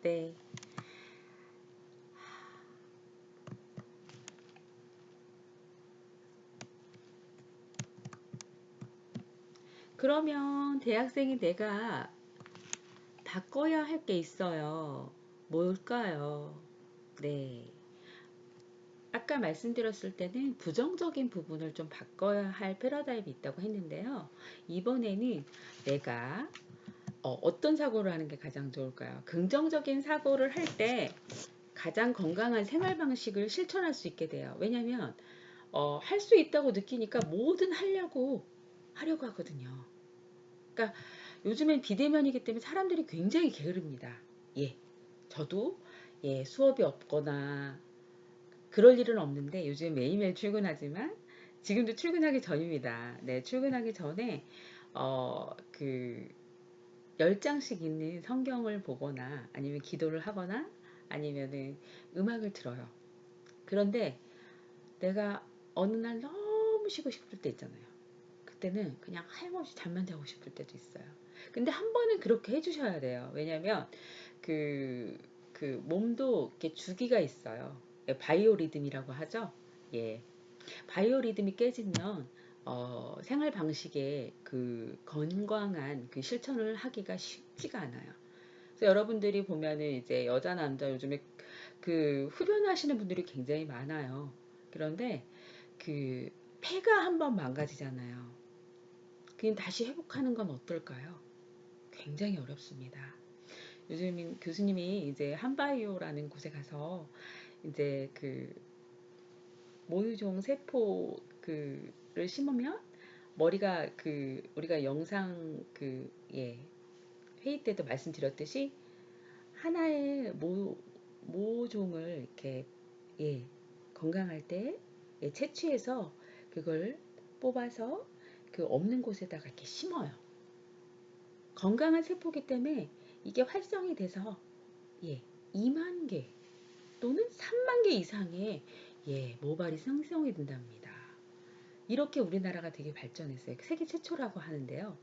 네. 그러면 대학생이 내가 바꿔야 할 게 있어요. 뭘까요? 네. 아까 말씀드렸을 때는 부정적인 부분을 좀 바꿔야 할 패러다임이 있다고 했는데요. 이번에는 내가 떤 사고를 하는 게 가장 좋을까요? 긍정적인 사고를 할 때 가장 건강한 생활 방식을 실천할 수 있게 돼요. 왜냐면 할 수 있다고 느끼니까 뭐든 하려고 하거든요. 그러니까 요즘엔 비대면이기 때문에 사람들이 굉장히 게으릅니다. 예, 저도 수업이 없거나 그럴 일은 없는데 요즘 매일매일 출근하지만 지금도 출근하기 전입니다. 네, 출근하기 전에 그 10장씩 있는 성경을 보거나 아니면 기도를 하거나 아니면은 음악을 들어요. 그런데 내가 어느 날 너무 쉬고 싶을 때 있잖아요. 그때는 그냥 하염없이 잠만 자고 싶을 때도 있어요. 근데 한 번은 그렇게 해주셔야 돼요. 왜냐면 그, 그 몸도 이렇게 주기가 있어요. 바이오리듬이라고 하죠. 예. 바이오리듬이 깨지면 생활 방식에 그 건강한 그 실천을 하기가 쉽지가 않아요. 그래서 여러분들이 보면은 이제 여자 남자 요즘에 그 흡연하시는 분들이 굉장히 많아요. 그런데 그 폐가 한번 망가지잖아요. 그럼 다시 회복하는 건 어떨까요? 굉장히 어렵습니다. 요즘 교수님이 이제 한바이오라는 곳에 가서 이제 그 모유종 세포 그를 심으면 머리가 그 우리가 영상 회의 때도 말씀드렸듯이 하나의 모종을 이렇게 예 건강할 때 채취해서 그걸 뽑아서 그 없는 곳에다가 이렇게 심어요. 건강한 세포기 때문에 이게 활성이 돼서 예 2만 개 또는 3만 개 이상의 모발이 생성이 된답니다. 이렇게 우리나라가 되게 발전했어요. 세계 최초라고 하는데요.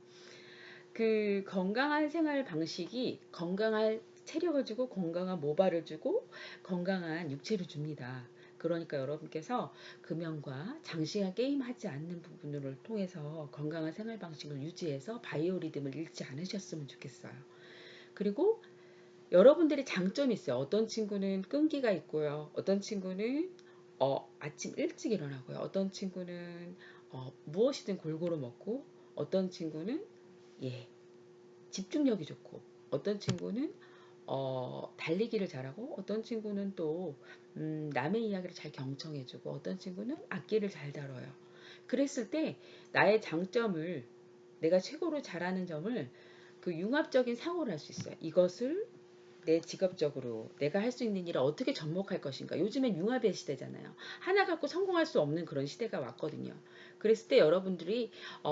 그 건강한 생활 방식이 건강한 체력을 주고 건강한 모발을 주고 건강한 육체를 줍니다. 그러니까 여러분께서 금연과 장시간 게임하지 않는 부분을 통해서 건강한 생활 방식을 유지해서 바이오 리듬을 잃지 않으셨으면 좋겠어요. 그리고 여러분들이 장점이 있어요. 어떤 친구는 끈기가 있고요. 어떤 친구는 아침 일찍 일어나고요. 어떤 친구는 무엇이든 골고루 먹고 어떤 친구는 예, 집중력이 좋고 어떤 친구는 달리기를 잘하고 어떤 친구는 또 남의 이야기를 잘 경청해주고 어떤 친구는 악기를 잘 다뤄요. 그랬을 때 나의 장점을 내가 최고로 잘하는 점을 그 융합적인 상호를 할 수 있어요. 이것을 내 직업적으로 내가 할 수 있는 일을 어떻게 접목할 것인가. 요즘엔 융합의 시대잖아요. 하나 갖고 성공할 수 없는 그런 시대가 왔거든요. 그랬을 때 여러분들이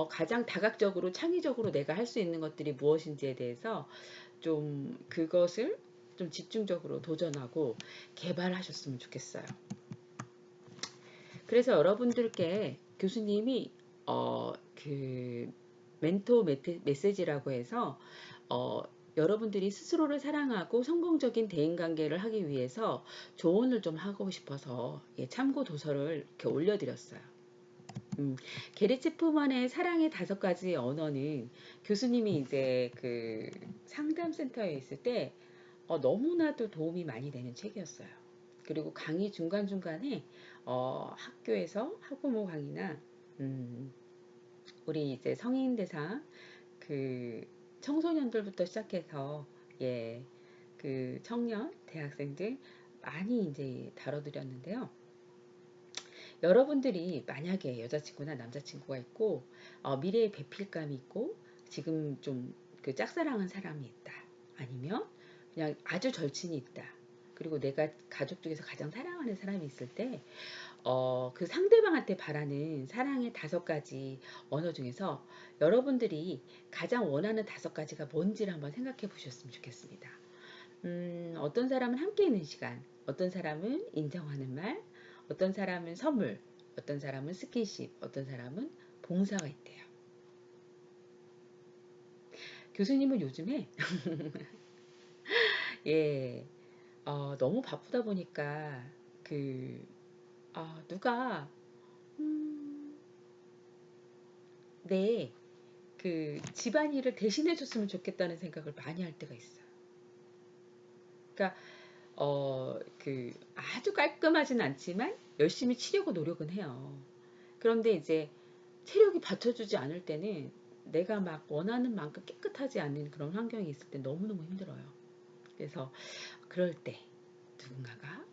가장 다각적으로 창의적으로 내가 할 수 있는 것들이 무엇인지에 대해서 좀 그것을 좀 집중적으로 도전하고 개발하셨으면 좋겠어요. 그래서 여러분들께 교수님이 그 멘토 메시지라고 해서 어, 여러분들이 스스로를 사랑하고 성공적인 대인관계를 하기 위해서 조언을 좀 하고 싶어서 참고 도서를 이렇게 올려드렸어요. 게리츠 푸먼의 사랑의 5가지 언어는 교수님이 이제 그 상담센터에 있을 때 너무나도 도움이 많이 되는 책이었어요. 그리고 강의 중간중간에 학교에서 학부모 강의나 우리 이제 성인 대상 그 청소년들부터 시작해서 그 청년 대학생들 많이 이제 다뤄드렸는데요. 여러분들이 만약에 여자친구나 남자친구가 있고 미래에 배필감이 있고 지금 좀 그 짝사랑한 사람이 있다. 아니면 그냥 아주 절친이 있다. 그리고 내가 가족 중에서 가장 사랑하는 사람이 있을 때 그 상대방한테 바라는 사랑의 5가지 언어 중에서 여러분들이 가장 원하는 5가지가 뭔지를 한번 생각해 보셨으면 좋겠습니다. 어떤 사람은 함께 있는 시간, 어떤 사람은 인정하는 말, 어떤 사람은 선물, 어떤 사람은 스킨십, 어떤 사람은 봉사가 있대요. 교수님은 요즘에 예, 너무 바쁘다 보니까 누가 음, 내 집안일을 대신해 줬으면 좋겠다는 생각을 많이 할 때가 있어요. 그러니까 아주 깔끔하진 않지만 열심히 치려고 노력은 해요. 그런데 이제 체력이 받쳐주지 않을 때는 내가 막 원하는 만큼 깨끗하지 않은 그런 환경이 있을 때 너무너무 힘들어요. 그래서 그럴 때 누군가가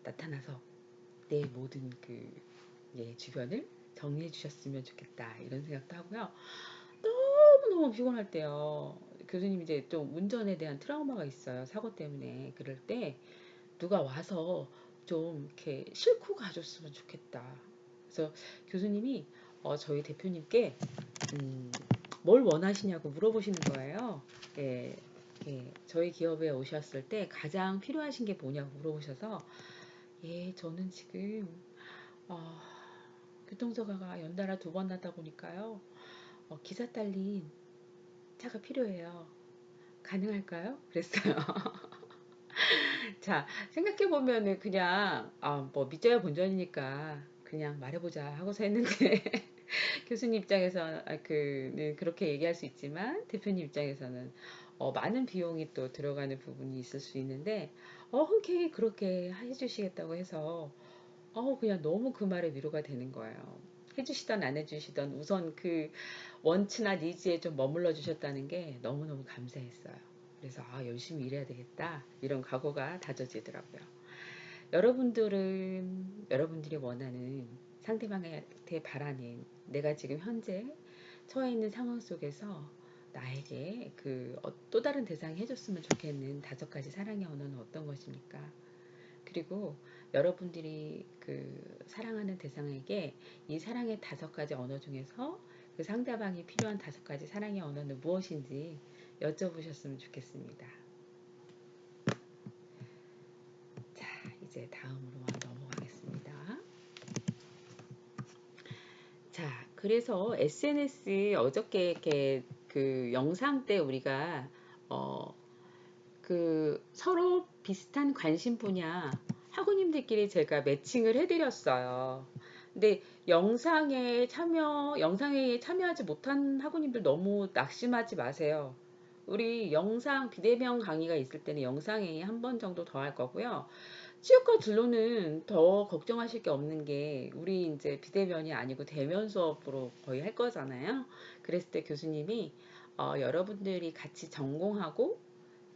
나타나서 내 모든 주변을 정리해 주셨으면 좋겠다 이런 생각도 하고요. 너무너무 피곤할 때요. 교수님 이제 좀 운전에 대한 트라우마가 있어요. 사고 때문에. 그럴 때 누가 와서 좀 이렇게 싣고 가줬으면 좋겠다. 그래서 교수님이 저희 대표님께 음, 뭘 원하시냐고 물어보시는 거예요. 예, 저희 기업에 오셨을 때 가장 필요하신 게 뭐냐고 물어보셔서 저는 지금 어, 교통사고가 연달아 2번 나다 보니까요. 기사 딸린 차가 필요해요. 가능할까요? 그랬어요. 자, 생각해보면은 그냥, 뭐, 믿져야 본전이니까 그냥 말해보자 하고서 했는데, 교수님 입장에서, 그렇게 얘기할 수 있지만, 대표님 입장에서는, 많은 비용이 또 들어가는 부분이 있을 수 있는데, 흔쾌히 그렇게 해주시겠다고 해서, 그냥 너무 그 말에 위로가 되는 거예요. 해주시던 안 해주시던 우선 원치나 니즈에 좀 머물러 주셨다는 게 너무너무 감사했어요. 그래서 열심히 일해야 되겠다 이런 각오가 다져지더라고요. 여러분들은 여러분들이 원하는 상대방한테 바라는 내가 지금 현재 처해 있는 상황 속에서 나에게 또 다른 대상이 해줬으면 좋겠는 5가지 사랑의 언어는 어떤 것입니까? 그리고 여러분들이 사랑하는 대상에게 이 사랑의 5가지 언어 중에서 그 상대방이 필요한 5가지 사랑의 언어는 무엇인지 여쭤보셨으면 좋겠습니다. 자, 이제 다음으로 넘어가겠습니다. 자, 그래서 SNS 어저께 이렇게 영상 때 우리가 어, 서로 비슷한 관심 분야 학우님들끼리 제가 매칭을 해드렸어요. 근데 영상회의에 참여하지 못한 학우님들 너무 낙심하지 마세요. 우리 영상 비대면 강의가 있을 때는 영상회의 한 번 정도 더 할 거고요. 치유과 진로는 더 걱정하실 게 없는 게 우리 이제 비대면이 아니고 대면 수업으로 거의 할 거잖아요. 그랬을 때 교수님이 여러분들이 같이 전공하고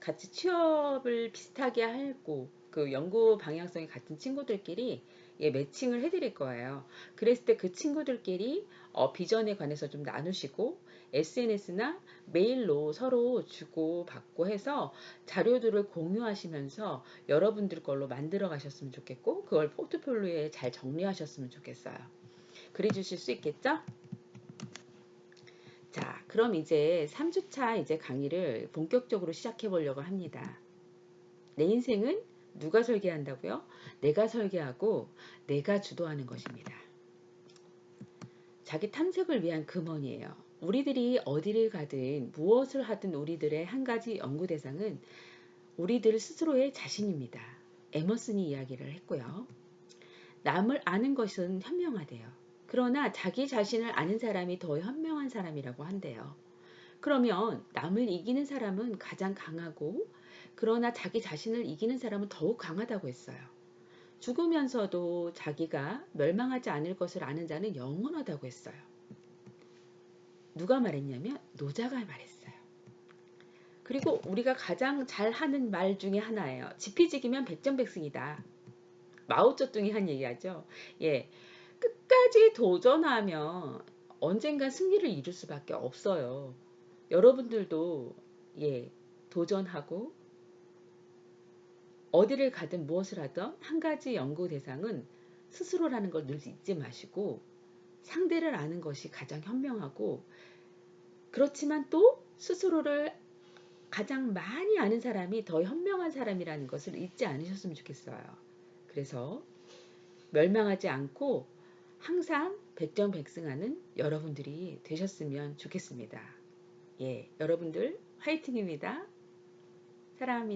같이 취업을 비슷하게 하고 연구 방향성이 같은 친구들끼리 매칭을 해드릴 거예요. 그랬을 때 그 친구들끼리 비전에 관해서 좀 나누시고 SNS나 메일로 서로 주고받고 해서 자료들을 공유하시면서 여러분들 걸로 만들어 가셨으면 좋겠고 그걸 포트폴리오에 잘 정리하셨으면 좋겠어요. 그래 주실 수 있겠죠? 자, 그럼 이제 3주차 이제 강의를 본격적으로 시작해 보려고 합니다. 내 인생은 누가 설계한다고요? 내가 설계하고 내가 주도하는 것입니다. 자기 탐색을 위한 금원이에요. 우리들이 어디를 가든 무엇을 하든 우리들의 한 가지 연구 대상은 우리들 스스로의 자신입니다. 에머슨이 이야기를 했고요. 남을 아는 것은 현명하대요. 그러나 자기 자신을 아는 사람이 더 현명한 사람이라고 한대요. 그러면 남을 이기는 사람은 가장 강하고 그러나 자기 자신을 이기는 사람은 더욱 강하다고 했어요. 죽으면서도 자기가 멸망하지 않을 것을 아는 자는 영원하다고 했어요. 누가 말했냐면 노자가 말했어요. 그리고 우리가 가장 잘하는 말 중에 하나예요. 지피지기면 백전백승이다. 마오쩌둥이 한 얘기하죠. 예, 끝까지 도전하면 언젠가 승리를 이룰 수밖에 없어요. 여러분들도 도전하고 어디를 가든 무엇을 하든 한 가지 연구 대상은 스스로라는 걸 늘 잊지 마시고 상대를 아는 것이 가장 현명하고 그렇지만 또 스스로를 가장 많이 아는 사람이 더 현명한 사람이라는 것을 잊지 않으셨으면 좋겠어요. 그래서 멸망하지 않고 항상 백전백승하는 여러분들이 되셨으면 좋겠습니다. 여러분들 화이팅입니다. 사랑합니다.